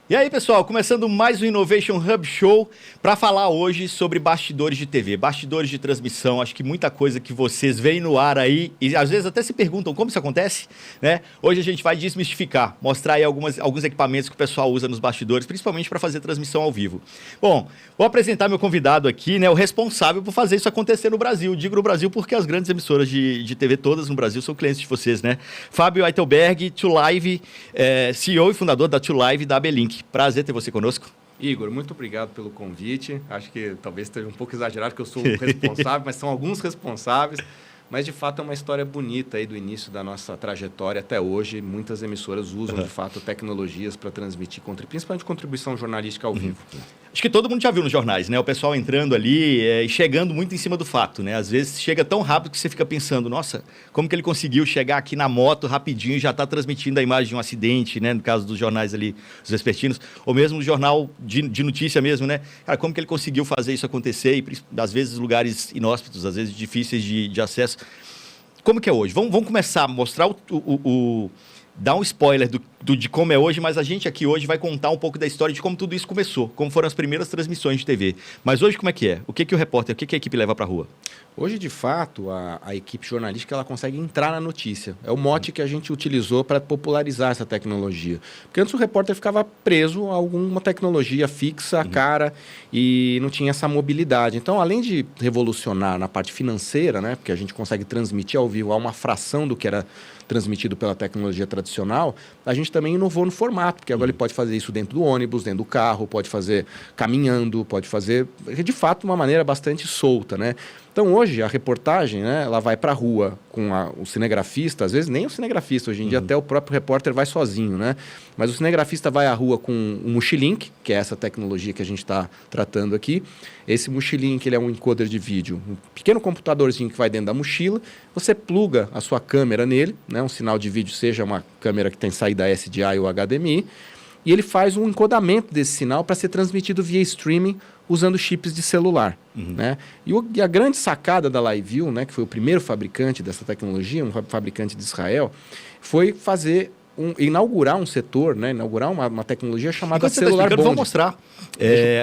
E aí, pessoal, começando mais um Innovation Hub Show para falar hoje sobre bastidores de TV, bastidores de transmissão. Acho que muita coisa que vocês veem no ar aí e às vezes até se perguntam como isso acontece, né? Hoje a gente vai desmistificar, mostrar aí alguns equipamentos que o pessoal usa nos bastidores, principalmente para fazer transmissão ao vivo. Bom, vou apresentar meu convidado aqui, né? O responsável por fazer isso acontecer no Brasil. Digo no Brasil porque as grandes emissoras de TV todas no Brasil são clientes de vocês, né? Fábio Eitelberg, TuLive, CEO e fundador da TuLive e da ABLink. Prazer ter você conosco. Igor, muito obrigado pelo convite. Acho que talvez esteja um pouco exagerado, que eu sou o responsável, mas são alguns responsáveis. Mas, de fato, é uma história bonita aí do início da nossa trajetória até hoje. Muitas emissoras usam, de fato, tecnologias para transmitir, principalmente contribuição jornalística ao vivo. Acho que todo mundo já viu nos jornais, né? O pessoal entrando ali e chegando muito em cima do fato, né? Às vezes chega tão rápido que você fica pensando, nossa, como que ele conseguiu chegar aqui na moto rapidinho e já está transmitindo a imagem de um acidente, né? No caso dos jornais ali, os vespertinos, ou mesmo o jornal de notícia mesmo, né? Cara, como que ele conseguiu fazer isso acontecer e, às vezes, lugares inóspitos, às vezes difíceis de acesso. Como que é hoje? Vamos começar a mostrar dar um spoiler de como é hoje, mas a gente aqui hoje vai contar um pouco da história de como tudo isso começou, como foram as primeiras transmissões de TV. Mas hoje como é que é? O que o repórter, o que a equipe leva para a rua? Hoje, de fato, a equipe jornalística ela consegue entrar na notícia. É o mote que a gente utilizou para popularizar essa tecnologia. Porque antes o repórter ficava preso a alguma tecnologia fixa, cara, e não tinha essa mobilidade. Então, além de revolucionar na parte financeira, né, porque a gente consegue transmitir ao vivo a uma fração do que era transmitido pela tecnologia tradicional, a gente também inovou no formato, porque agora ele pode fazer isso dentro do ônibus, dentro do carro, pode fazer caminhando, pode fazer, de fato, de uma maneira bastante solta, né? Então, hoje, a reportagem, né, ela vai para a rua com o cinegrafista, às vezes nem o cinegrafista, hoje em dia até o próprio repórter vai sozinho, né? Mas o cinegrafista vai à rua com um Mochilink, que é essa tecnologia que a gente está tratando aqui. Esse Mochilink, ele é um encoder de vídeo, um pequeno computadorzinho que vai dentro da mochila, você pluga a sua câmera nele, né, um sinal de vídeo, seja uma câmera que tem saída SDI ou HDMI, e ele faz um encodamento desse sinal para ser transmitido via streaming usando chips de celular. Né? E a grande sacada da LiveView, né, que foi o primeiro fabricante dessa tecnologia, um fabricante de Israel, foi inaugurar um setor, né, inaugurar uma tecnologia chamada celular bonding. Vamos mostrar.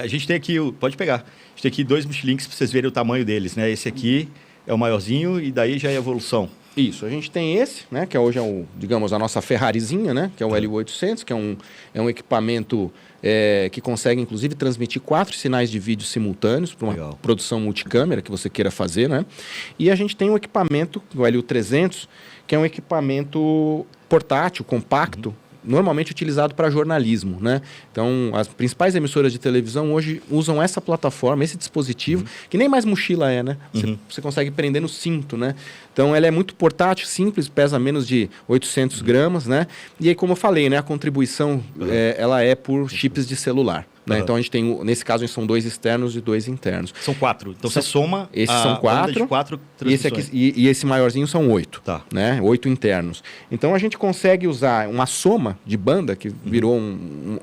A gente tem aqui, pode pegar, a gente tem aqui dois Mochilinks para vocês verem o tamanho deles. Né? Esse aqui é o maiorzinho e daí já é a evolução. Isso, a gente tem esse, né, que hoje é digamos, a nossa Ferrarizinha, né, que é o L800, que é um equipamento que consegue, inclusive, transmitir 4 sinais de vídeo simultâneos para uma produção multicâmera que você queira fazer, né? E a gente tem um equipamento, o L300, que é um equipamento portátil, compacto, normalmente utilizado para jornalismo, né? Então, as principais emissoras de televisão hoje usam essa plataforma, esse dispositivo, que nem mais mochila né? Você consegue prender no cinto, né? Então, ela é muito portátil, simples, pesa menos de 800 gramas, né? E aí, como eu falei, né? A contribuição, ela é por chips de celular. Né? Então, a gente tem, nesse caso, são 2 externos e 2 internos. São 4. Então, você soma esses são 4 e esse maiorzinho são 8. Tá. Né? 8 internos. Então, a gente consegue usar uma soma de banda, que virou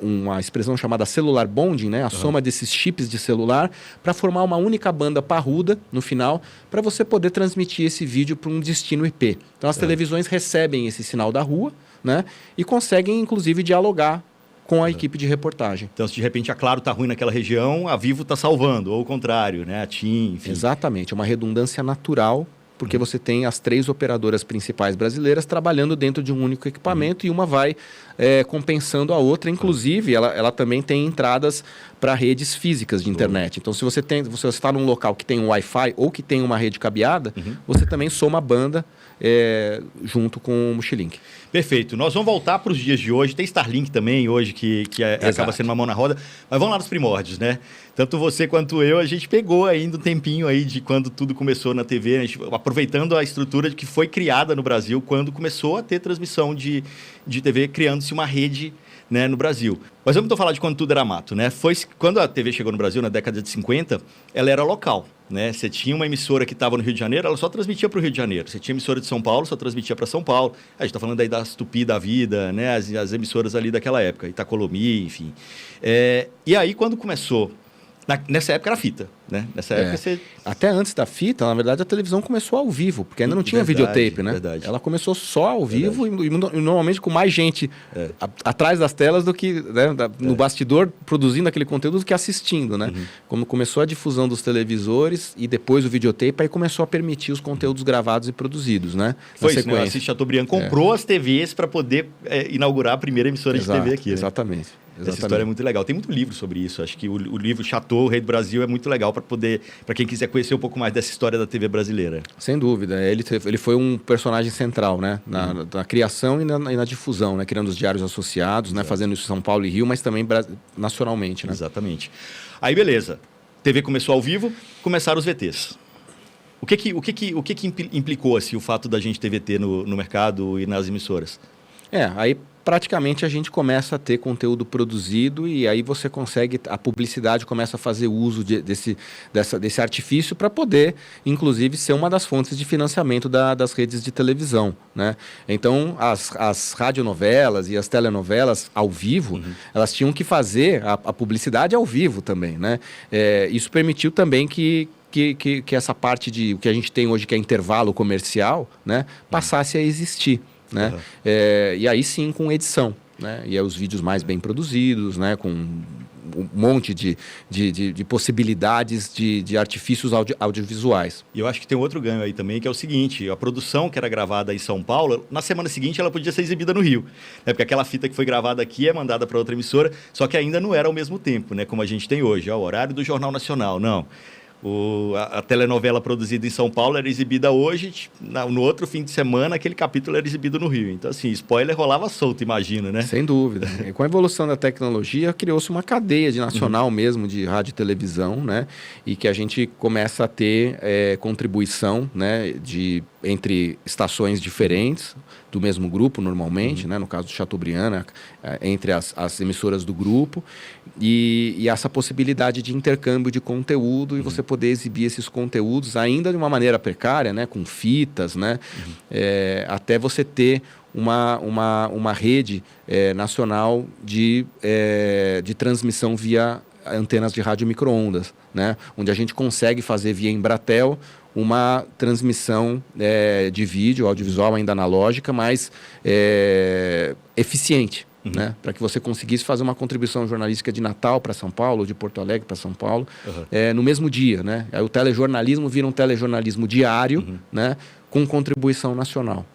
uma expressão chamada celular bonding, né? A soma desses chips de celular, para formar uma única banda parruda, no final, para você poder transmitir esse vídeo para um destino IP. Então, as televisões recebem esse sinal da rua, né? E conseguem, inclusive, dialogar com a equipe de reportagem. Então, se de repente a Claro está ruim naquela região, a Vivo está salvando, ou o contrário, né? A TIM, enfim. Exatamente, é uma redundância natural, porque você tem as 3 operadoras principais brasileiras trabalhando dentro de um único equipamento e uma vai compensando a outra. Inclusive, ela também tem entradas para redes físicas de internet. Então, se você está num local que tem um Wi-Fi ou que tem uma rede cabeada, você também soma a banda junto com o Mochilink. Perfeito. Nós vamos voltar para os dias de hoje. Tem Starlink também hoje, que acaba sendo uma mão na roda. Mas vamos lá nos primórdios, né? Tanto você quanto eu, a gente pegou ainda um tempinho aí de quando tudo começou na TV, a gente, aproveitando a estrutura que foi criada no Brasil, quando começou a ter transmissão de TV, criando-se uma rede, né, no Brasil. Mas vamos então falar de quando tudo era mato, né? Quando a TV chegou no Brasil, na década de 50, ela era local, né? Você tinha uma emissora que estava no Rio de Janeiro, ela só transmitia para o Rio de Janeiro. Você tinha emissora de São Paulo, só transmitia para São Paulo. A gente está falando aí das Tupi da vida, né? As emissoras ali daquela época, Itacolomi, enfim. E aí, quando começou... Nessa época era fita. né? Nessa época você... Até antes da fita, na verdade, a televisão começou ao vivo, porque ainda não tinha videotape, né? Verdade. Ela começou só ao vivo e normalmente com mais gente atrás das telas do que no bastidor produzindo aquele conteúdo do que assistindo, né? Como começou a difusão dos televisores e depois o videotape, aí começou a permitir os conteúdos gravados e produzidos, né? Foi isso, né? O Assis Chateaubriand comprou as TVs para poder inaugurar a primeira emissora de TV aqui, né? Exatamente. Essa história é muito legal. Tem muito livro sobre isso. Acho que o livro Chateau, o Rei do Brasil, é muito legal para quem quiser conhecer um pouco mais dessa história da TV brasileira. Sem dúvida. Ele foi um personagem central, né? Na criação e na difusão, né? Criando os diários associados, né? Fazendo isso em São Paulo e Rio, mas também nacionalmente, né? Exatamente. Aí, beleza. TV começou ao vivo, começaram os VTs. O que implicou assim, o fato da gente ter VT no mercado e nas emissoras? Aí praticamente a gente começa a ter conteúdo produzido e aí você consegue, a publicidade começa a fazer uso desse artifício para poder, inclusive, ser uma das fontes de financiamento das redes de televisão, né? Então, as radionovelas e as telenovelas ao vivo, elas tinham que fazer a publicidade ao vivo também, né? Isso permitiu também que essa parte de o que a gente tem hoje, que é intervalo comercial, né, passasse a existir. Né? E aí sim com edição, né? E aí os vídeos mais bem produzidos, né? Com um monte de possibilidades de artifícios audiovisuais. E eu acho que tem outro ganho aí também, que é o seguinte: a produção que era gravada em São Paulo, na semana seguinte ela podia ser exibida no Rio, né? Porque aquela fita que foi gravada aqui é mandada para outra emissora, só que ainda não era ao mesmo tempo, né? Como a gente tem hoje, o horário do Jornal Nacional, não. A telenovela produzida em São Paulo era exibida hoje, no outro fim de semana aquele capítulo era exibido no Rio. Então, assim, spoiler rolava solto, imagina, né? Sem dúvida. E com a evolução da tecnologia, criou-se uma cadeia de nacional mesmo de rádio e televisão, né? E que a gente começa a ter contribuição, né? Entre estações diferentes do mesmo grupo, normalmente, né? No caso do Chateaubriand, né? Entre as emissoras do grupo, e essa possibilidade de intercâmbio de conteúdo e você poder exibir esses conteúdos ainda de uma maneira precária, né? Com fitas, né? Até você ter uma rede nacional de transmissão via antenas de rádio micro-ondas, né? Onde a gente consegue fazer via Embratel uma transmissão de vídeo, audiovisual ainda analógica, mas eficiente, né? Para que você conseguisse fazer uma contribuição jornalística de Natal para São Paulo, de Porto Alegre para São Paulo, no mesmo dia, né? Aí o telejornalismo vira um telejornalismo diário, né? Com contribuição nacional.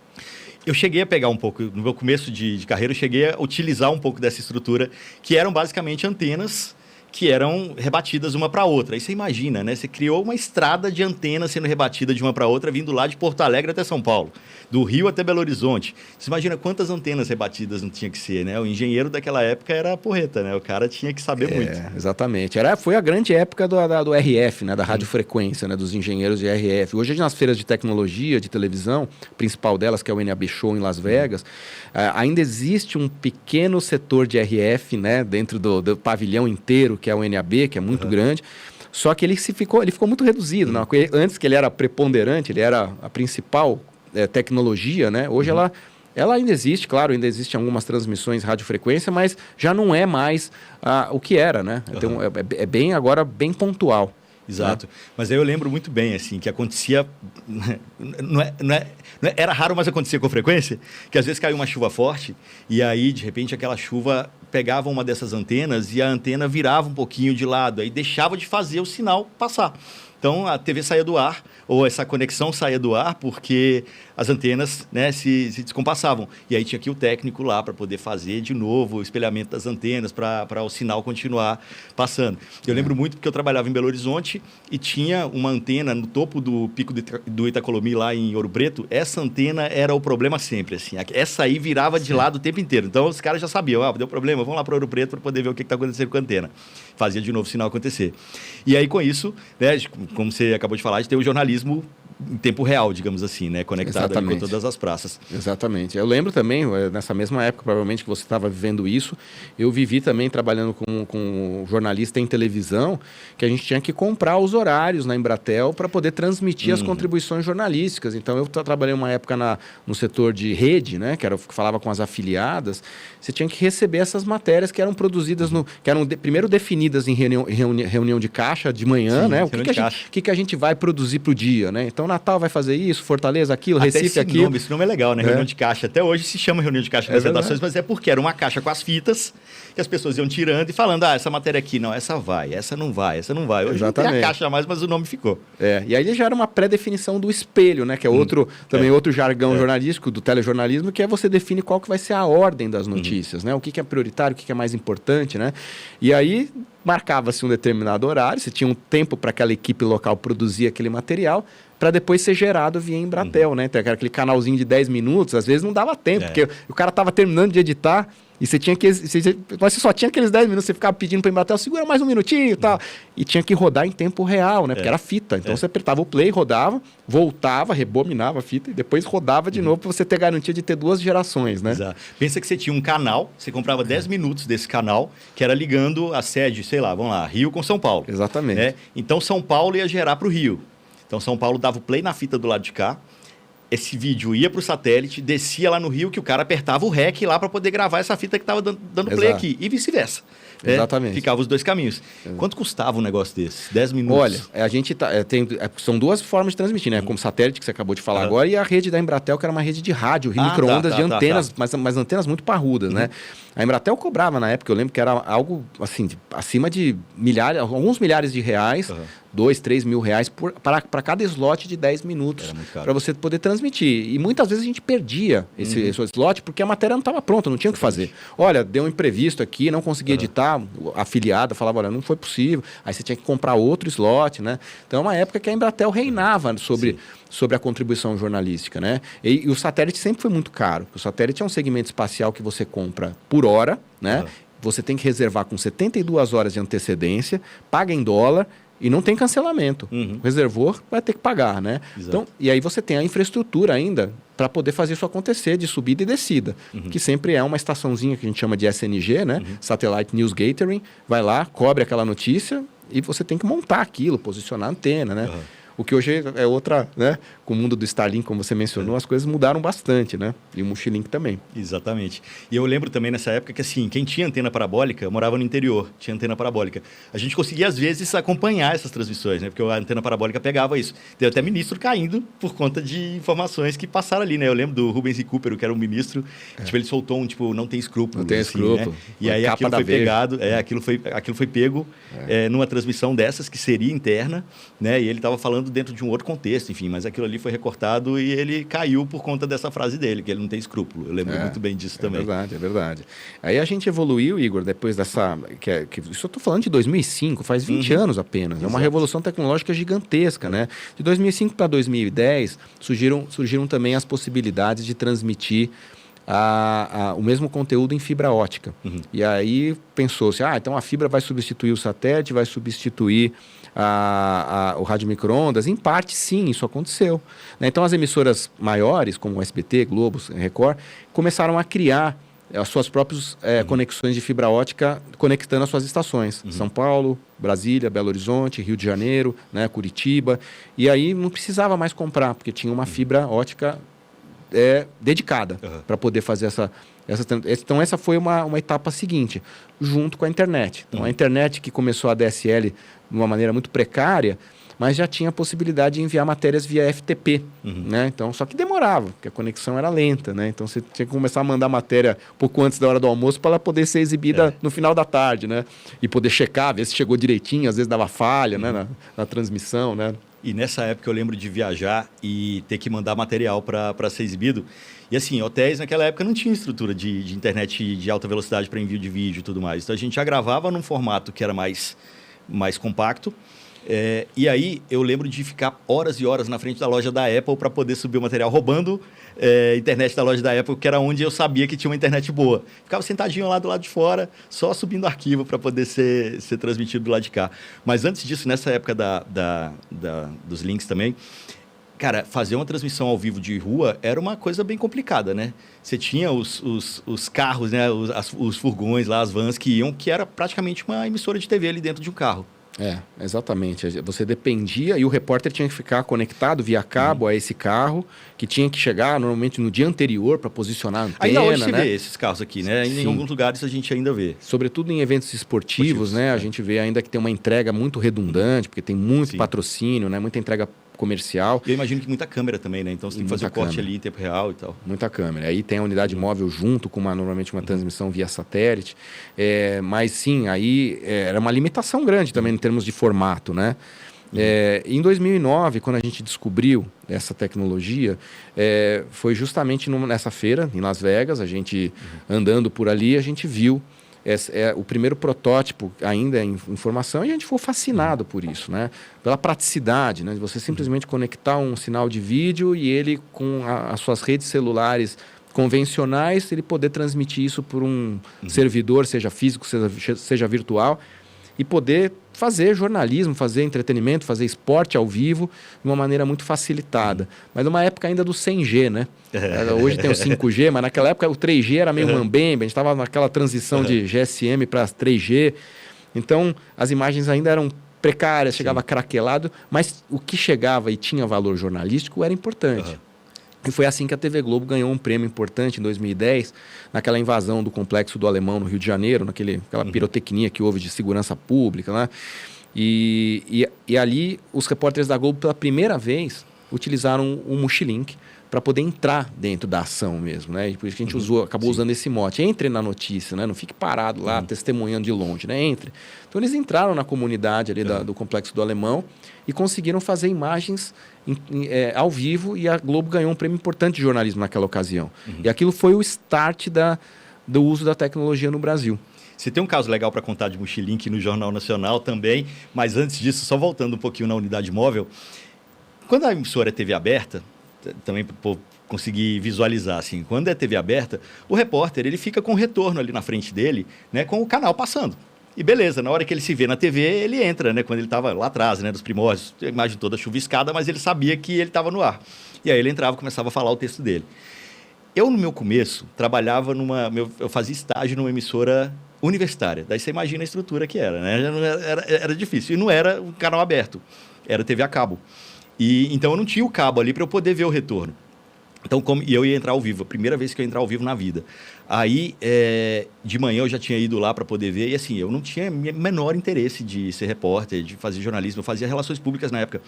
Eu cheguei a pegar um pouco, no meu começo de carreira, eu cheguei a utilizar um pouco dessa estrutura, que eram basicamente antenas que eram rebatidas uma para outra. Aí você imagina, né? Você criou uma estrada de antenas sendo rebatida de uma para outra, vindo lá de Porto Alegre até São Paulo, do Rio até Belo Horizonte. Você imagina quantas antenas rebatidas não tinha que ser, né? O engenheiro daquela época era a porreta, né? O cara tinha que saber muito. Exatamente. Foi a grande época do RF, né? Da radiofrequência, né? Dos engenheiros de RF. Hoje, nas feiras de tecnologia, de televisão, principal delas, que é o NAB Show em Las Vegas, ainda existe um pequeno setor de RF, né? Dentro do pavilhão inteiro, que é o NAB, que é muito grande, só que ele ficou muito reduzido. Né? Antes que ele era preponderante, ele era a principal tecnologia, né? Hoje ela ainda existe, claro, ainda existem algumas transmissões radiofrequência, mas já não é mais o que era, né? Então, agora bem pontual. Exato. Mas aí eu lembro muito bem, assim, que acontecia... Era raro, mas acontecia com frequência, que às vezes caiu uma chuva forte e aí, de repente, aquela chuva pegava uma dessas antenas e a antena virava um pouquinho de lado, aí deixava de fazer o sinal passar. Então, a TV saía do ar, ou essa conexão saía do ar, porque as antenas, né, se descompassavam. E aí tinha aqui o técnico lá para poder fazer de novo o espelhamento das antenas, para o sinal continuar passando. Eu lembro muito porque eu trabalhava em Belo Horizonte e tinha uma antena no topo do pico do Itacolomi, lá em Ouro Preto. Essa antena era o problema sempre, assim. Essa aí virava de lado o tempo inteiro. Então, os caras já sabiam, deu problema, vamos lá para Ouro Preto para poder ver o que está acontecendo com a antena. Fazia de novo o sinal acontecer. E aí, com isso, né, como você acabou de falar, a gente tem o jornalismo em tempo real, digamos assim, né? Conectado ali com todas as praças. Exatamente. Eu lembro também, nessa mesma época, provavelmente, que você estava vivendo isso, eu vivi também trabalhando com jornalista em televisão, que a gente tinha que comprar os horários na Embratel para poder transmitir as contribuições jornalísticas. Então, eu trabalhei uma época no setor de rede, né? Que falava com as afiliadas. Você tinha que receber essas matérias que eram produzidas, que eram primeiro definidas em reunião de caixa de manhã, sim, né? O que a gente vai produzir para o dia, né? Então, Natal vai fazer isso, Fortaleza aquilo, até Recife aquilo. Esse nome é legal, né? Reunião de caixa. Até hoje se chama reunião de caixa nas redações, mas é porque era uma caixa com as fitas que as pessoas iam tirando e falando, essa matéria aqui, não, essa vai, essa não vai, essa não vai. Hoje não tem a caixa mais, mas o nome ficou. E aí já era uma pré-definição do espelho, né? Que é outro jargão jornalístico, do telejornalismo, que é você define qual que vai ser a ordem das notícias, né? O que é prioritário, o que é mais importante, né? E aí marcava-se um determinado horário, você tinha um tempo para aquela equipe local produzir aquele material, para depois ser gerado via Embratel, né? Então, aquele canalzinho de 10 minutos, às vezes não dava tempo, porque o cara estava terminando de editar e você tinha que... Você só tinha aqueles 10 minutos, você ficava pedindo para o Embratel, segura mais um minutinho e tal. E tinha que rodar em tempo real, né? Porque era fita. Então, você apertava o play, rodava, voltava, rebominava a fita e depois rodava de novo para você ter garantia de ter 2 gerações, né? Exato. Pensa que você tinha um canal, você comprava 10 minutos desse canal, que era ligando a sede, sei lá, vamos lá, Rio com São Paulo. Exatamente. Né? Então, São Paulo ia gerar para o Rio. Então, São Paulo dava o play na fita do lado de cá, esse vídeo ia para o satélite, descia lá no Rio, que o cara apertava o REC lá para poder gravar essa fita que estava dando play aqui, e vice-versa. Exatamente. Ficava os 2 caminhos. Quanto custava um negócio desse? 10 minutos? Olha, a gente são 2 formas de transmitir, né? Como satélite, que você acabou de falar agora, e a rede da Embratel, que era uma rede de rádio, micro-ondas de antenas, mas antenas muito parrudas, né? A Embratel cobrava na época, eu lembro que era algo assim, acima de alguns milhares de reais, 2, 3 mil reais para cada slot de 10 minutos, para você poder transmitir. E muitas vezes a gente perdia esse slot porque a matéria não estava pronta, não tinha o que fazer. Olha, deu um imprevisto aqui, não consegui editar, a afiliada falava, olha, não foi possível. Aí você tinha que comprar outro slot, né? Então é uma época que a Embratel reinava sobre a contribuição jornalística, né? E o satélite sempre foi muito caro. O satélite é um segmento espacial que você compra por hora, né? Você tem que reservar com 72 horas de antecedência, paga em dólar e não tem cancelamento. Reservou, vai ter que pagar, né? Então, e aí você tem a infraestrutura ainda para poder fazer isso acontecer de subida e descida, que sempre é uma estaçãozinha que a gente chama de SNG, né? Satellite News Gathering, vai lá, cobre aquela notícia e você tem que montar aquilo, posicionar a antena, né? O que hoje é outra, né? Com o mundo do Starlink, como você mencionou, as coisas mudaram bastante, né? E o Multilink também. Exatamente. E eu lembro também nessa época que, assim, quem tinha antena parabólica, morava no interior, tinha antena parabólica. A gente conseguia, às vezes, acompanhar essas transmissões, né? Porque a antena parabólica pegava isso. Tem até ministro caindo por conta de informações que passaram ali, né? Eu lembro do Rubens Recupero, que era um ministro, tipo, ele soltou um, tipo, não tem escrúpulo. Não tem assim, escrúpulo. Né? E aí aquilo foi pegado, aquilo foi pego numa transmissão dessas, que seria interna, né? E ele estava falando dentro de um outro contexto, enfim, mas aquilo ali foi recortado e ele caiu por conta dessa frase dele, que ele não tem escrúpulo. Eu lembro muito bem disso também. É verdade. Aí a gente evoluiu, Igor, depois dessa... isso eu estou falando de 2005, faz 20 anos apenas. É uma revolução tecnológica gigantesca, né? De 2005 para 2010, surgiram também as possibilidades de transmitir o mesmo conteúdo em fibra ótica. E aí pensou-se, então a fibra vai substituir o satélite, vai substituir o rádio micro-ondas. Em parte, sim, isso aconteceu. Né? Então, as emissoras maiores, como o SBT, Globo, Record, começaram a criar as suas próprias conexões de fibra ótica, conectando as suas estações. São Paulo, Brasília, Belo Horizonte, Rio de Janeiro, né, Curitiba. E aí não precisava mais comprar, porque tinha uma fibra ótica dedicada para poder fazer essa. Então, essa foi uma etapa seguinte, junto com a internet. Então, a internet que começou a DSL de uma maneira muito precária, mas já tinha a possibilidade de enviar matérias via FTP. Né? Então, só que demorava, porque a conexão era lenta. Né? Então, você tinha que começar a mandar matéria pouco antes da hora do almoço para ela poder ser exibida no final da tarde. Né? E poder checar, ver se chegou direitinho, às vezes dava falha né? na transmissão. Né? E nessa época eu lembro de viajar e ter que mandar material para ser exibido. E assim, hotéis naquela época não tinha estrutura de internet de alta velocidade para envio de vídeo e tudo mais. Então a gente já gravava num formato que era mais compacto. E aí eu lembro de ficar horas e horas na frente da loja da Apple para poder subir o material, roubando internet da loja da Apple, que era onde eu sabia que tinha uma internet boa. Ficava sentadinho lá do lado de fora, só subindo arquivo para poder ser transmitido do lado de cá. Mas antes disso, nessa época dos links também, Cara, fazer uma transmissão ao vivo de rua era uma coisa bem complicada, né? Você tinha os carros, né? Os furgões lá, as vans que iam, que era praticamente uma emissora de TV ali dentro de um carro. Exatamente. Você dependia e o repórter tinha que ficar conectado via cabo a esse carro, que tinha que chegar normalmente no dia anterior para posicionar a antena. Ainda hoje você vê esses carros aqui, né? Em alguns lugares a gente ainda vê. Sobretudo em eventos esportivos, né? A gente vê ainda que tem uma entrega muito redundante, porque tem muito patrocínio, né? Muita entrega comercial. E eu imagino que muita câmera também, né? Então você tem que fazer o corte ali em tempo real e tal. Muita câmera. Aí tem a unidade móvel junto com normalmente uma transmissão via satélite. Mas sim, aí era uma limitação grande também em termos de formato, né? Em 2009, quando a gente descobriu essa tecnologia, foi justamente nessa feira em Las Vegas, a gente andando por ali, a gente viu o primeiro protótipo ainda em formação e a gente ficou fascinado por isso, né? Pela praticidade, né? De você simplesmente conectar um sinal de vídeo e ele com as suas redes celulares convencionais, ele poder transmitir isso por um servidor, seja físico, seja virtual, e poder fazer jornalismo, fazer entretenimento, fazer esporte ao vivo de uma maneira muito facilitada. Mas numa época ainda do 100G, né? Hoje tem o 5G, mas naquela época o 3G era meio mambembe, a gente estava naquela transição de GSM para 3G. Então, as imagens ainda eram precárias, chegava craquelado, mas o que chegava e tinha valor jornalístico era importante. E foi assim que a TV Globo ganhou um prêmio importante em 2010, naquela invasão do Complexo do Alemão no Rio de Janeiro, aquela pirotecnia que houve de segurança pública, né? E ali os repórteres da Globo, pela primeira vez, utilizaram o Mochilink para poder entrar dentro da ação mesmo, né? E por isso que a gente acabou usando esse mote. Entre na notícia, né? Não fique parado lá, testemunhando de longe, né? Entre. Então eles entraram na comunidade ali do Complexo do Alemão e conseguiram fazer imagens ao vivo, e a Globo ganhou um prêmio importante de jornalismo naquela ocasião. E aquilo foi o start do uso da tecnologia no Brasil. Você tem um caso legal para contar de Mochilink no Jornal Nacional também, mas antes disso, só voltando um pouquinho na unidade móvel, quando a emissora é TV aberta, também para conseguir visualizar, assim, quando é TV aberta, o repórter ele fica com o retorno ali na frente dele, né, com o canal passando. E beleza, na hora que ele se vê na TV, ele entra, né? Quando ele estava lá atrás, né? Dos primórdios, a imagem toda chuviscada, mas ele sabia que ele estava no ar. E aí ele entrava e começava a falar o texto dele. Eu, no meu começo, trabalhava eu fazia estágio numa emissora universitária. Daí você imagina a estrutura que era, né? Era difícil. E não era um canal aberto, era TV a cabo. Então eu não tinha o cabo ali para eu poder ver o retorno. Então, e eu ia entrar ao vivo, a primeira vez que eu ia entrar ao vivo na vida. Aí, de manhã eu já tinha ido lá para poder ver, e assim, eu não tinha menor interesse de ser repórter, de fazer jornalismo, eu fazia relações públicas na época.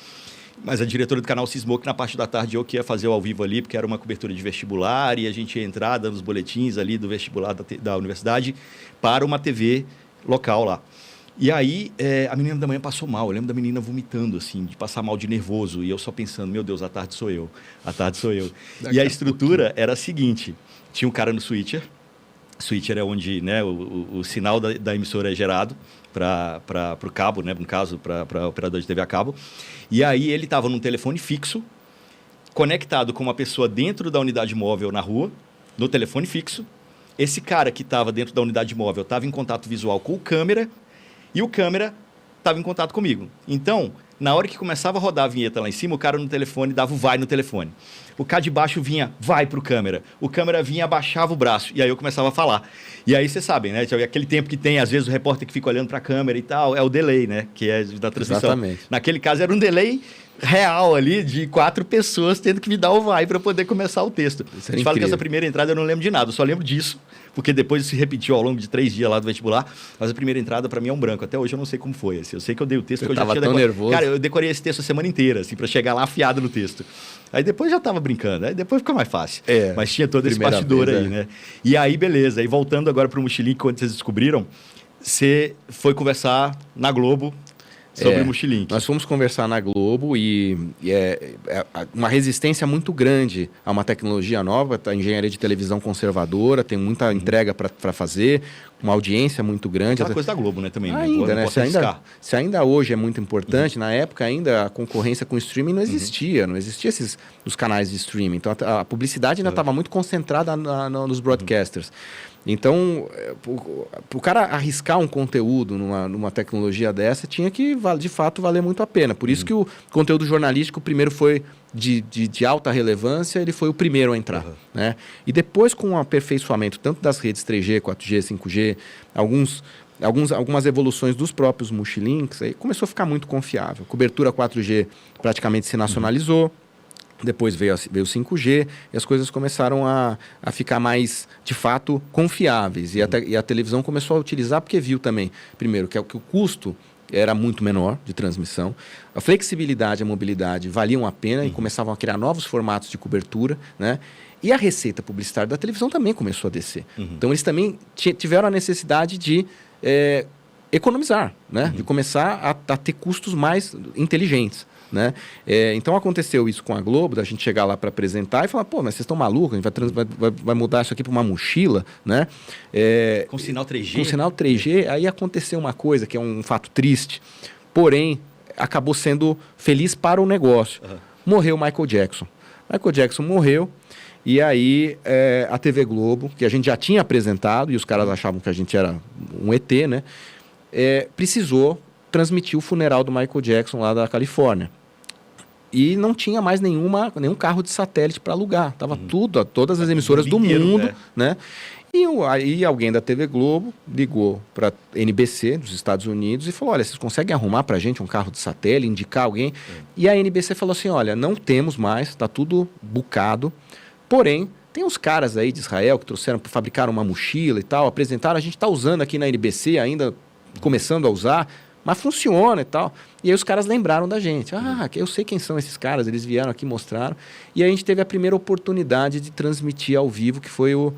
Mas a diretora do canal cismou que na parte da tarde eu que ia fazer o ao vivo ali, porque era uma cobertura de vestibular, e a gente ia entrar dando os boletins ali do vestibular da universidade para uma TV local lá. E aí, a menina da manhã passou mal. Eu lembro da menina vomitando, assim, de passar mal de nervoso. E eu só pensando, meu Deus, à tarde sou eu. À tarde sou eu. E a estrutura era a seguinte. Tinha um cara no switcher. Switcher é onde, né, o sinal da emissora é gerado para o cabo, né, no caso, para operador de TV a cabo. E aí ele estava num telefone fixo, conectado com uma pessoa dentro da unidade móvel na rua, no telefone fixo. Esse cara que estava dentro da unidade móvel estava em contato visual com o câmera, e o câmera estava em contato comigo. Então, na hora que começava a rodar a vinheta lá em cima, o cara no telefone dava o vai no telefone. O cara de baixo vinha, vai pro câmera. O câmera vinha, abaixava o braço. E aí eu começava a falar. E aí vocês sabem, né? Aquele tempo que tem, às vezes, o repórter que fica olhando para a câmera e tal, é o delay, né? Que é da transmissão. Exatamente. Naquele caso, era um delay real ali, de 4 pessoas tendo que me dar o vai para poder começar o texto. A gente fala que essa primeira entrada eu não lembro de nada, eu só lembro disso, porque depois se repetiu ao longo de 3 dias lá do vestibular, mas a primeira entrada para mim é um branco. Até hoje eu não sei como foi. Assim, eu sei que eu dei o texto, eu já tava tinha tão nervoso. Cara, eu decorei esse texto a semana inteira, assim, para chegar lá afiado no texto. Aí depois já tava brincando, aí depois fica mais fácil. Mas tinha todo esse bastidor aí, né? E aí, beleza. E voltando agora para o Mochilink, quando vocês descobriram, você foi conversar na Globo sobre o Mochilink. Nós fomos conversar na Globo e uma resistência muito grande a uma tecnologia nova, a engenharia de televisão conservadora, tem muita entrega para fazer, uma audiência muito grande. Aquela coisa da Globo, né, também. Ainda, né? Se ainda hoje é muito importante, na época ainda a concorrência com o streaming não existia, não existia os canais de streaming. Então a publicidade ainda estava muito concentrada nos broadcasters. Então, o cara arriscar um conteúdo numa tecnologia dessa tinha que, de fato, valer muito a pena. Por isso que o conteúdo jornalístico primeiro foi de alta relevância, ele foi o primeiro a entrar. Né? E depois, com o aperfeiçoamento tanto das redes 3G, 4G, 5G, algumas evoluções dos próprios multilinks, aí começou a ficar muito confiável. Cobertura 4G praticamente se nacionalizou. Depois veio o 5G e as coisas começaram a ficar mais, de fato, confiáveis. E a televisão começou a utilizar porque viu também, primeiro, que o custo era muito menor de transmissão, a flexibilidade e a mobilidade valiam a pena e começavam a criar novos formatos de cobertura, né? E a receita publicitária da televisão também começou a descer. Então, eles também tiveram a necessidade de economizar, né? De começar a ter custos mais inteligentes. Né? Então aconteceu isso com a Globo, da gente chegar lá para apresentar e falar, pô, mas vocês estão malucos, a gente vai mudar isso aqui para uma mochila, né? Com sinal 3G. Com sinal 3G, aí aconteceu uma coisa que é um fato triste, porém acabou sendo feliz para o negócio. Morreu o Michael Jackson. Michael Jackson morreu e aí a TV Globo, que a gente já tinha apresentado e os caras achavam que a gente era um ET, né? Precisou transmitir o funeral do Michael Jackson lá da Califórnia. E não tinha mais nenhum carro de satélite para alugar. Tava todas as emissoras do mundo, né? E aí alguém da TV Globo ligou para a NBC dos Estados Unidos e falou, olha, vocês conseguem arrumar para a gente um carro de satélite, indicar alguém? E a NBC falou assim, olha, não temos mais, está tudo bucado, porém, tem uns caras aí de Israel que trouxeram para fabricar uma mochila e tal, apresentaram, a gente está usando aqui na NBC ainda, começando a usar, mas funciona e tal. E aí os caras lembraram da gente. Eu sei quem são esses caras, eles vieram aqui, mostraram. E aí a gente teve a primeira oportunidade de transmitir ao vivo, que foi o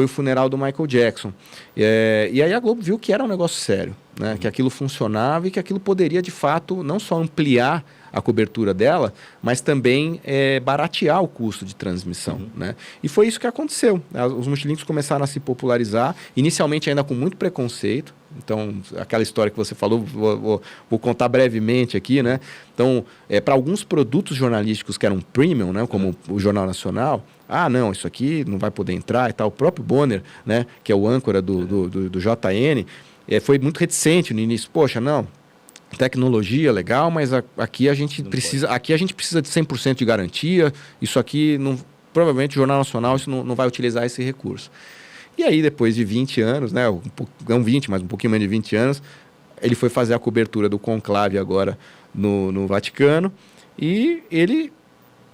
funeral do Michael Jackson. E aí a Globo viu que era um negócio sério, né? Que aquilo funcionava e que aquilo poderia, de fato, não só ampliar a cobertura dela, mas também baratear o custo de transmissão. Né? E foi isso que aconteceu. Os multilinks começaram a se popularizar, inicialmente ainda com muito preconceito. Então, aquela história que você falou, vou contar brevemente aqui, né? Então, para alguns produtos jornalísticos que eram premium, né? Como o Jornal Nacional, não, isso aqui não vai poder entrar e tal. O próprio Bonner, né? Que é o âncora do JN, foi muito reticente no início. Poxa, não, tecnologia legal, mas aqui a gente precisa de 100% de garantia. Isso aqui, provavelmente o Jornal Nacional não vai utilizar esse recurso. E aí, depois de 20 anos, né, não 20, mas um pouquinho menos de 20 anos, ele foi fazer a cobertura do conclave agora no Vaticano e ele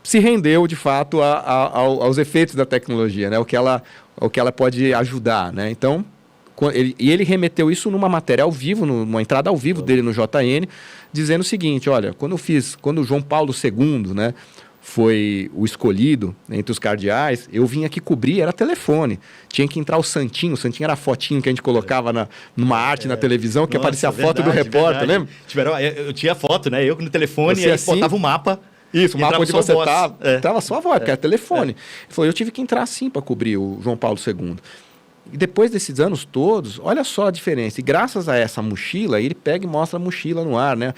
se rendeu, de fato, aos efeitos da tecnologia, né, o que ela pode ajudar. Né? Então, ele remeteu isso numa matéria ao vivo, numa entrada ao vivo dele no JN, dizendo o seguinte, olha, quando o João Paulo II, né, foi o escolhido entre os cardeais, eu vim aqui cobrir, era telefone. Tinha que entrar o Santinho era a fotinho que a gente colocava numa arte na televisão, que aparecia a foto do repórter, lembra? Eu tinha foto, né? Eu no telefone, e aí assim, botava o mapa. Isso, o mapa onde você estava. Estava só a voz, porque era telefone. Ele falou, eu tive que entrar assim para cobrir o João Paulo II. E depois desses anos todos, olha só a diferença. E graças a essa mochila, ele pega e mostra a mochila no ar, né?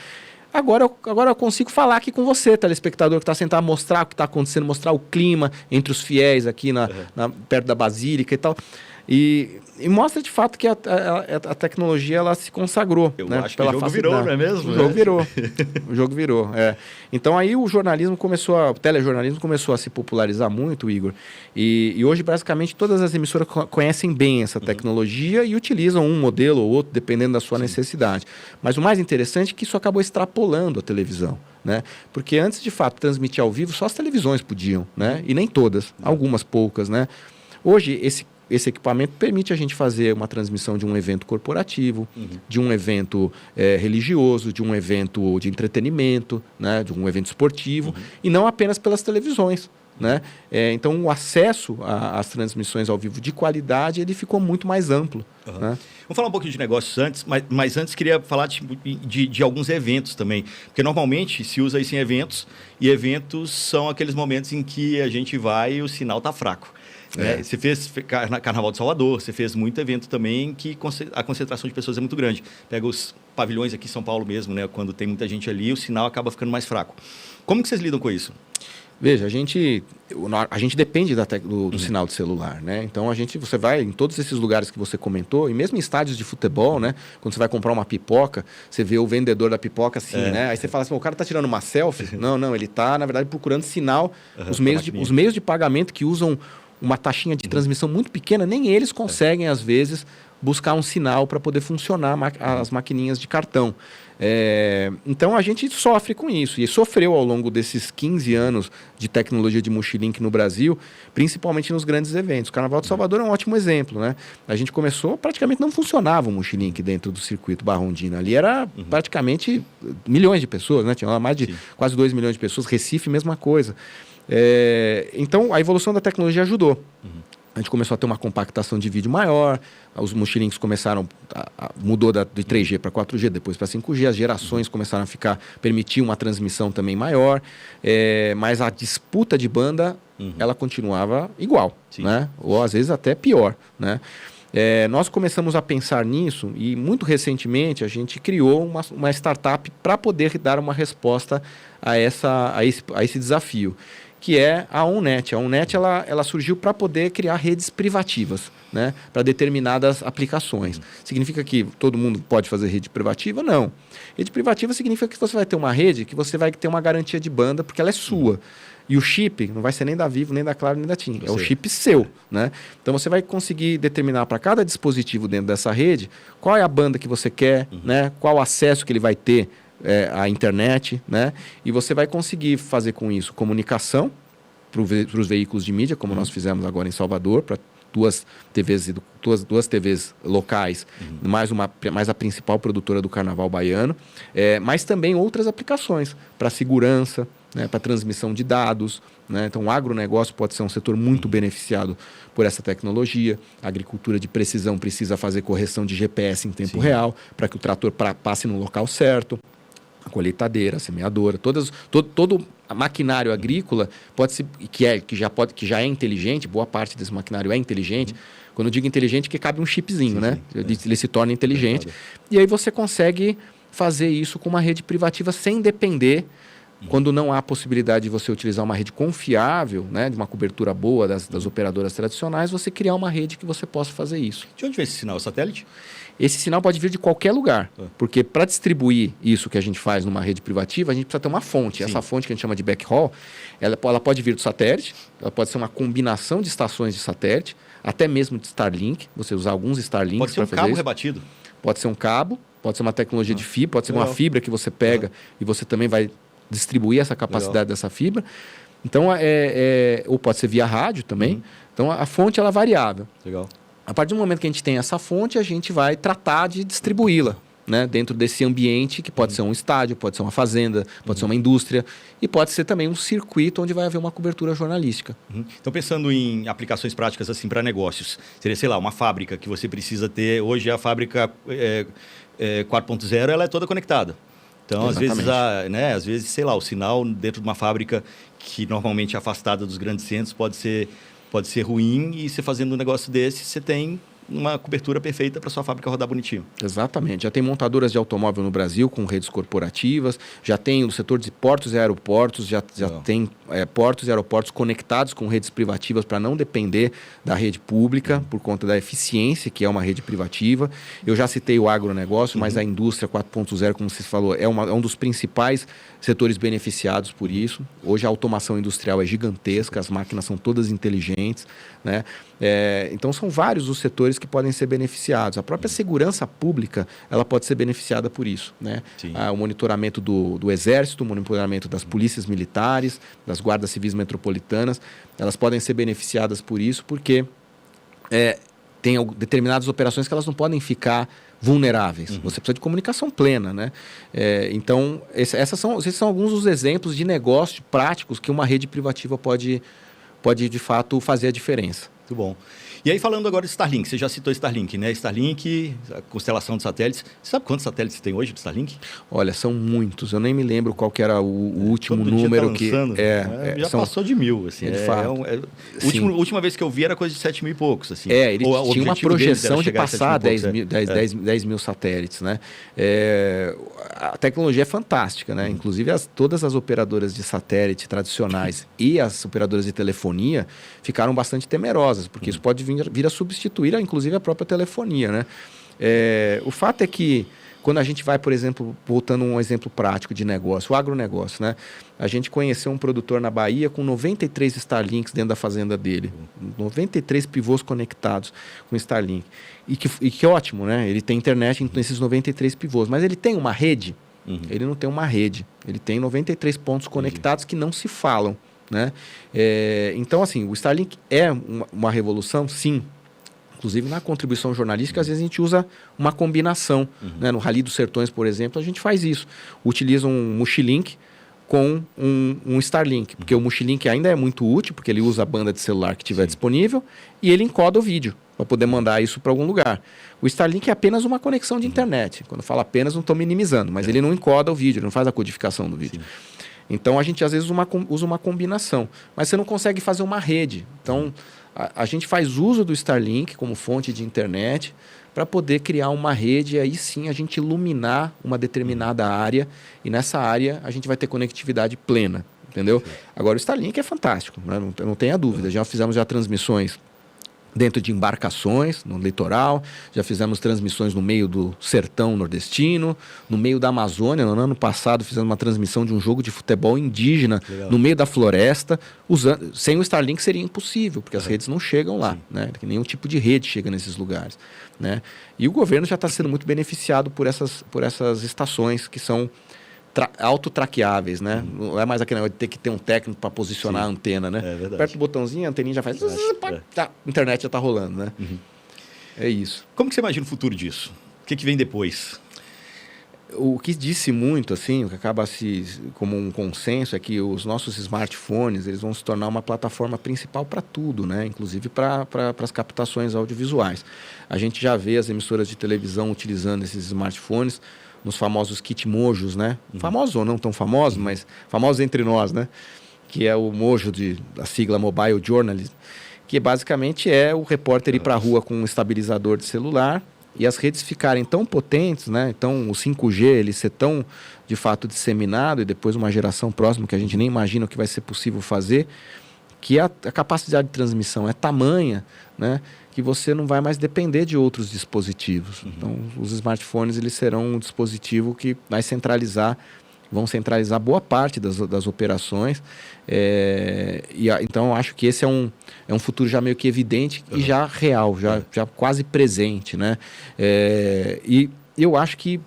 Agora eu consigo falar aqui com você, telespectador, que está sentado, mostrar o que está acontecendo, mostrar o clima entre os fiéis aqui perto da Basílica e tal. E mostra de fato que a tecnologia ela se consagrou. Eu acho que o jogo virou, não é mesmo? O jogo virou. O jogo virou. Então aí o telejornalismo começou a se popularizar muito, Igor. E hoje, basicamente, todas as emissoras conhecem bem essa tecnologia e utilizam um modelo ou outro, dependendo da sua necessidade. Mas o mais interessante é que isso acabou extrapolando a televisão. Né? Porque antes, de fato, transmitir ao vivo, só as televisões podiam, né? E nem todas, algumas poucas. Né? Hoje, esse equipamento permite a gente fazer uma transmissão de um evento corporativo, de um evento religioso, de um evento de entretenimento, né? De um evento esportivo, e não apenas pelas televisões. Né? Então, o acesso às transmissões ao vivo de qualidade ele ficou muito mais amplo. Né? Vamos falar um pouquinho de negócios antes, mas antes queria falar de alguns eventos também. Porque normalmente se usa isso em eventos, e eventos são aqueles momentos em que a gente vai e o sinal está fraco. Você fez Carnaval de Salvador, você fez muito evento também que a concentração de pessoas é muito grande. Pega os pavilhões aqui em São Paulo mesmo, né? Quando tem muita gente ali, o sinal acaba ficando mais fraco. Como que vocês lidam com isso? Veja, a gente depende do sinal de celular, né? Então você vai em todos esses lugares que você comentou, e mesmo em estádios de futebol, né? Quando você vai comprar uma pipoca, você vê o vendedor da pipoca assim, né? Aí você fala assim, o cara tá tirando uma selfie? Não, ele tá, na verdade, procurando sinal. Os meios de pagamento que usam uma taxinha de transmissão muito pequena, nem eles conseguem, às vezes, buscar um sinal para poder funcionar as maquininhas de cartão. Então a gente sofre com isso e sofreu ao longo desses 15 anos de tecnologia de Mochilink no Brasil, principalmente nos grandes eventos. O Carnaval de Salvador é um ótimo exemplo, né? A gente começou, praticamente não funcionava o Mochilink dentro do circuito Barrondina. Ali era praticamente milhões de pessoas, né? Tinha lá mais de quase 2 milhões de pessoas. Recife, mesma coisa. Então a evolução da tecnologia ajudou. A gente começou a ter uma compactação de vídeo maior, os Mochilinks começaram, mudou de 3G para 4G, depois para 5G, as gerações começaram a permitir uma transmissão também maior, mas a disputa de banda, ela continuava igual, né? Ou às vezes até pior, né? Nós começamos a pensar nisso e muito recentemente a gente criou uma startup para poder dar uma resposta a esse desafio, que é a OnNet. A OnNet ela surgiu para poder criar redes privativas, né, para determinadas aplicações. Significa que todo mundo pode fazer rede privativa? Não. Rede privativa significa que você vai ter uma rede que você vai ter uma garantia de banda porque ela é sua. E o chip não vai ser nem da Vivo, nem da Claro, nem da TIM. É o chip seu, né? Então você vai conseguir determinar para cada dispositivo dentro dessa rede qual é a banda que você quer, né? Qual o acesso que ele vai ter à internet, né? E você vai conseguir fazer com isso comunicação para os veículos de mídia, como nós fizemos agora em Salvador, para duas TVs locais, mais a principal produtora do Carnaval baiano, mas também outras aplicações para segurança, né, para transmissão de dados, né? Então o agronegócio pode ser um setor muito beneficiado por essa tecnologia. A agricultura de precisão precisa fazer correção de GPS em tempo real para que o trator passe no local certo. A colheitadeira, a semeadora, todo maquinário agrícola pode ser, que já é inteligente, boa parte desse maquinário é inteligente. Quando eu digo inteligente, que cabe um chipzinho, né? Ele se torna inteligente. E aí você consegue fazer isso com uma rede privativa sem depender, quando não há possibilidade de você utilizar uma rede confiável, né, de uma cobertura boa das operadoras tradicionais, você criar uma rede que você possa fazer isso. De onde vem esse sinal? Satélite? Esse sinal pode vir de qualquer lugar, porque para distribuir isso que a gente faz numa rede privativa, a gente precisa ter uma fonte. Essa fonte que a gente chama de backhaul, ela pode vir do satélite, ela pode ser uma combinação de estações de satélite, até mesmo de Starlink, você usar alguns Starlinks para fazer isso. Pode ser um cabo rebatido? Pode ser um cabo, pode ser uma tecnologia de fibra, pode ser uma fibra que você pega e você também vai distribuir essa capacidade dessa fibra. Então, ou pode ser via rádio também. Então, a fonte ela é variável. Legal. A partir do momento que a gente tem essa fonte, a gente vai tratar de distribuí-la, né, dentro desse ambiente que pode ser um estádio, pode ser uma fazenda, pode ser uma indústria e pode ser também um circuito onde vai haver uma cobertura jornalística. Então, pensando em aplicações práticas assim para negócios, seria, sei lá, uma fábrica que você precisa ter. Hoje a fábrica 4.0 ela é toda conectada. Então, às vezes, sei lá, o sinal dentro de uma fábrica que normalmente é afastada dos grandes centros pode ser ruim, e você fazendo um negócio desse, você tem uma cobertura perfeita para sua fábrica rodar bonitinho. Exatamente. Já tem montadoras de automóvel no Brasil com redes corporativas, já tem o setor de portos e aeroportos, já tem portos e aeroportos conectados com redes privativas para não depender da rede pública por conta da eficiência que é uma rede privativa. Eu já citei o agronegócio, mas a indústria 4.0, como você falou, é um dos principais setores beneficiados por isso. Hoje a automação industrial é gigantesca, as máquinas são todas inteligentes, né? Então são vários os setores que podem ser beneficiados. A própria segurança pública ela pode ser beneficiada por isso, né? O monitoramento do Exército, o monitoramento das polícias militares, das guardas civis metropolitanas, elas podem ser beneficiadas por isso, porque tem determinadas operações que elas não podem ficar vulneráveis. Você precisa de comunicação plena, né? Então, esses são alguns dos exemplos de negócios práticos que uma rede privativa pode de fato fazer a diferença. Muito bom. E aí, falando agora de Starlink, você já citou Starlink, né? Starlink, a constelação de satélites. Você sabe quantos satélites tem hoje de Starlink? Olha, são muitos. Eu nem me lembro qual que era o último Todo número dia tá lançando. Já passou de 1.000, assim. De fato. Última vez que eu vi era coisa de 7 mil e poucos, assim. Ele tinha uma projeção de passar 10 mil satélites, né? A tecnologia é fantástica, né? Inclusive, todas as operadoras de satélite tradicionais e as operadoras de telefonia ficaram bastante temerosas, porque isso pode vir a substituir, inclusive, a própria telefonia, né? O fato é que, quando a gente vai, por exemplo, voltando a um exemplo prático de negócio, o agronegócio, né? A gente conheceu um produtor na Bahia com 93 Starlinks dentro da fazenda dele. 93 pivôs conectados com Starlink. E que ótimo, né? Ele tem internet nesses 93 pivôs, mas ele tem uma rede? Ele não tem uma rede. Ele tem 93 pontos conectados que não se falam, né? Então, assim, o Starlink é uma revolução? Sim. Inclusive, na contribuição jornalística, às vezes a gente usa uma combinação. Né? No Rally dos Sertões, por exemplo, a gente faz isso. Utiliza um Mochilink com um Starlink, porque o Mochilink ainda é muito útil, porque ele usa a banda de celular que tiver disponível e ele encoda o vídeo para poder mandar isso para algum lugar. O Starlink é apenas uma conexão de internet. Quando eu falo apenas, não estou minimizando, mas ele não encoda o vídeo, ele não faz a codificação do vídeo. Sim. Então, a gente às vezes usa uma combinação, mas você não consegue fazer uma rede. Então, a gente faz uso do Starlink como fonte de internet para poder criar uma rede e aí sim a gente iluminar uma determinada área e nessa área a gente vai ter conectividade plena, entendeu? Sim. Agora, o Starlink é fantástico, né? Não tenha dúvida. Já fizemos transmissões dentro de embarcações, no litoral, já fizemos transmissões no meio do sertão nordestino, no meio da Amazônia. No ano passado fizemos uma transmissão de um jogo de futebol indígena no meio da floresta. Sem o Starlink seria impossível, porque as redes não chegam lá, né? Nenhum tipo de rede chega nesses lugares, né? E o governo já está sendo muito beneficiado por essas estações que são autotraqueáveis, né? Não é mais aquele negócio de ter que ter um técnico para posicionar a antena, né? É verdade. Aperta o botãozinho, a anteninha já faz... A internet já está rolando, né? É isso. Como que você imagina o futuro disso? O que vem depois? O que disse muito, assim, o que acaba como um consenso, é que os nossos smartphones eles vão se tornar uma plataforma principal para tudo, né? Inclusive para as captações audiovisuais. A gente já vê as emissoras de televisão utilizando esses smartphones nos famosos kitmojos, né? Famosos ou não tão famosos, mas famosos entre nós, né? Que é o mojo da sigla Mobile Journalism, que basicamente é o repórter ir para a rua com um estabilizador de celular e as redes ficarem tão potentes, né? Então, o 5G ele ser tão, de fato, disseminado e depois uma geração próxima que a gente nem imagina o que vai ser possível fazer, que a capacidade de transmissão é tamanha, né? Que você não vai mais depender de outros dispositivos. Então, os smartphones eles serão um dispositivo que vão centralizar boa parte das operações. Então, eu acho que esse é um futuro já meio que evidente e já real, já quase presente, né? E eu acho que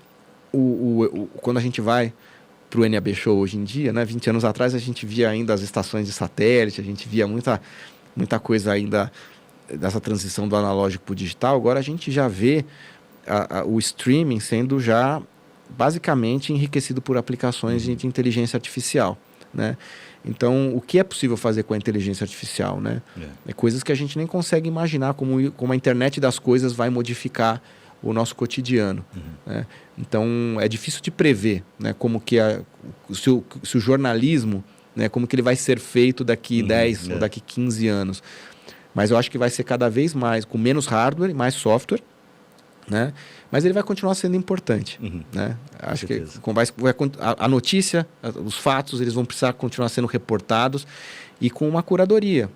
quando a gente vai para o NAB Show hoje em dia, né? 20 anos atrás a gente via ainda as estações de satélite, a gente via muita coisa ainda dessa transição do analógico para o digital. Agora a gente já vê o streaming sendo já basicamente enriquecido por aplicações de inteligência artificial, né? Então, o que é possível fazer com a inteligência artificial, né? É coisas que a gente nem consegue imaginar como a internet das coisas vai modificar o nosso cotidiano, né? Então, é difícil de prever, né, como que se o jornalismo, né, como que ele vai ser feito daqui 10 ou daqui 15 anos. Mas eu acho que vai ser cada vez mais, com menos hardware e mais software, né? Mas ele vai continuar sendo importante, né? Acho que a notícia, os fatos, eles vão precisar continuar sendo reportados e com uma curadoria,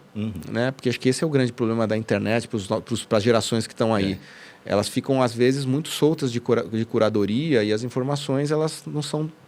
né? Porque acho que esse é o grande problema da internet para as gerações que estão aí. Elas ficam, às vezes, muito soltas de curadoria e as informações,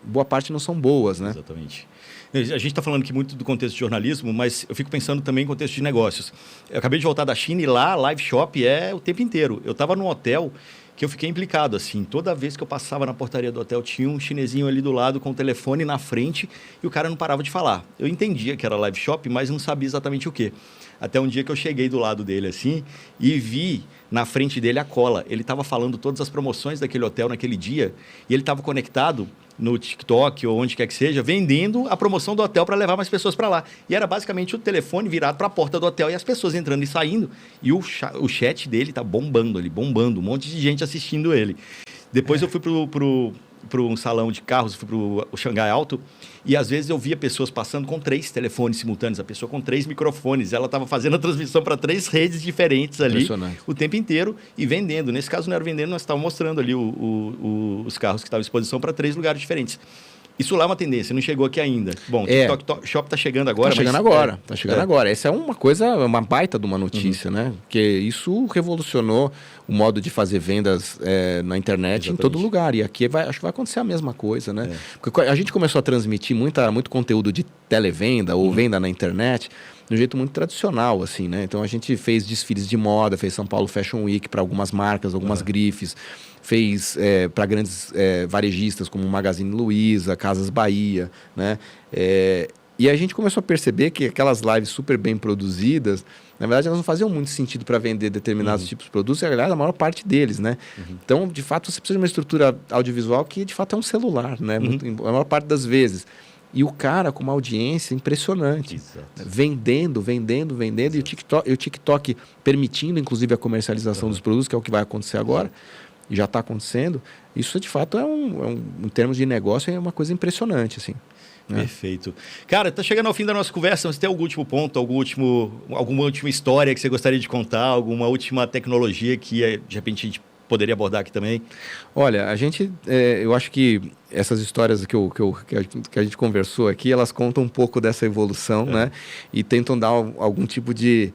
boa parte não são boas, né? Exatamente. A gente está falando aqui muito do contexto de jornalismo, mas eu fico pensando também em contexto de negócios. Eu acabei de voltar da China e lá, live shop é o tempo inteiro. Eu estava num hotel que eu fiquei implicado, assim. Toda vez que eu passava na portaria do hotel, tinha um chinesinho ali do lado com o telefone na frente e o cara não parava de falar. Eu entendia que era live shop, mas não sabia exatamente o quê. Até um dia que eu cheguei do lado dele, assim, e vi na frente dele a cola. Ele estava falando todas as promoções daquele hotel naquele dia e ele estava conectado no TikTok ou onde quer que seja, vendendo a promoção do hotel para levar mais pessoas para lá. E era basicamente o telefone virado para a porta do hotel e as pessoas entrando e saindo. E o chat dele tá bombando ali, bombando. Um monte de gente assistindo ele. Depois eu fui para um salão de carros, fui para o Xangai Auto, e às vezes eu via pessoas passando com 3 telefones simultâneos, a pessoa com 3 microfones, ela estava fazendo a transmissão para 3 redes diferentes ali o tempo inteiro e vendendo. Nesse caso não era vendendo, nós estávamos mostrando ali os carros que estavam à exposição para 3 lugares diferentes. Isso lá é uma tendência, não chegou aqui ainda. Bom, o TikTok Shop está chegando agora. Está chegando agora, está chegando agora. Essa é uma coisa, uma baita de uma notícia, né? Porque isso revolucionou o modo de fazer vendas na internet. Exatamente. Em todo lugar. E aqui acho que vai acontecer a mesma coisa, né? Porque a gente começou a transmitir muito conteúdo de televenda ou venda na internet de um jeito muito tradicional, assim, né? Então a gente fez desfiles de moda, fez São Paulo Fashion Week para algumas marcas, algumas grifes, fez para grandes varejistas como Magazine Luiza, Casas Bahia, né? E a gente começou a perceber que aquelas lives super bem produzidas, na verdade, elas não faziam muito sentido para vender determinados tipos de produtos, e aliás, a maior parte deles, né? Então, de fato, você precisa de uma estrutura audiovisual que, de fato, é um celular, né? A maior parte das vezes. E o cara com uma audiência impressionante. Exato. Vendendo. Exato. E o TikTok permitindo, inclusive, a comercialização dos produtos, que é o que vai acontecer agora, e já está acontecendo. Isso, de fato, em termos de negócio, é uma coisa impressionante, assim. Perfeito. Cara, tá chegando ao fim da nossa conversa. Você tem algum último ponto, alguma última história que você gostaria de contar, alguma última tecnologia que, de repente, a gente poderia abordar aqui também? Olha, eu acho que essas histórias que a gente conversou aqui, elas contam um pouco dessa evolução, né? E tentam dar algum tipo de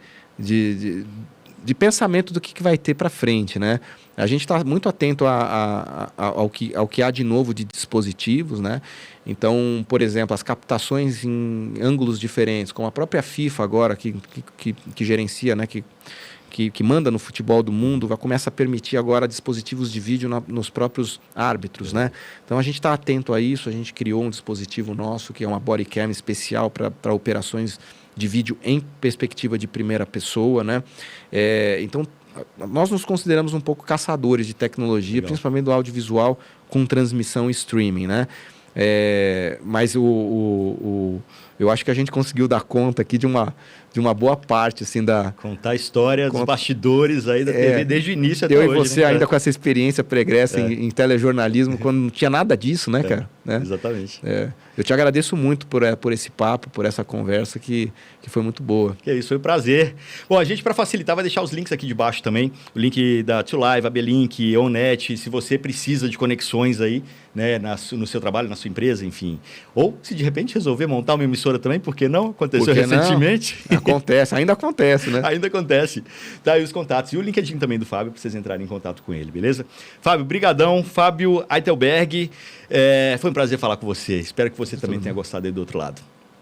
pensamento do que vai ter para frente, né? A gente está muito atento ao que há de novo de dispositivos, né? Então, por exemplo, as captações em ângulos diferentes, como a própria FIFA agora, que gerencia, né? Que manda no futebol do mundo, começa a permitir agora dispositivos de vídeo nos próprios árbitros, né? Então a gente está atento a isso, a gente criou um dispositivo nosso, que é uma bodycam especial para operações de vídeo em perspectiva de primeira pessoa, né? Então, nós nos consideramos um pouco caçadores de tecnologia, legal, principalmente do audiovisual com transmissão e streaming, né? Mas eu acho que a gente conseguiu dar conta aqui de uma boa parte, assim, contar a história dos bastidores aí da TV desde o início até hoje. Eu e você, né, ainda com essa experiência pregressa em telejornalismo, quando não tinha nada disso, né, cara? Né? Exatamente. Eu te agradeço muito por esse papo, por essa conversa que foi muito boa. Que isso, foi um prazer. Bom, a gente, para facilitar, vai deixar os links aqui de baixo também. O link da Tio Live, a Belink, OnNet, se você precisa de conexões aí, né, no seu trabalho, na sua empresa, enfim. Ou, se de repente resolver montar uma emissora também, por que não? Aconteceu recentemente. Acontece, ainda acontece, né? Ainda acontece. Tá aí os contatos. E o LinkedIn também do Fábio, para vocês entrarem em contato com ele, beleza? Fábio, brigadão. Fábio Eitelberg. Foi um prazer falar com você. Espero que você também tenha gostado aí do outro lado.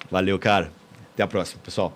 Valeu, cara. Até a próxima, pessoal.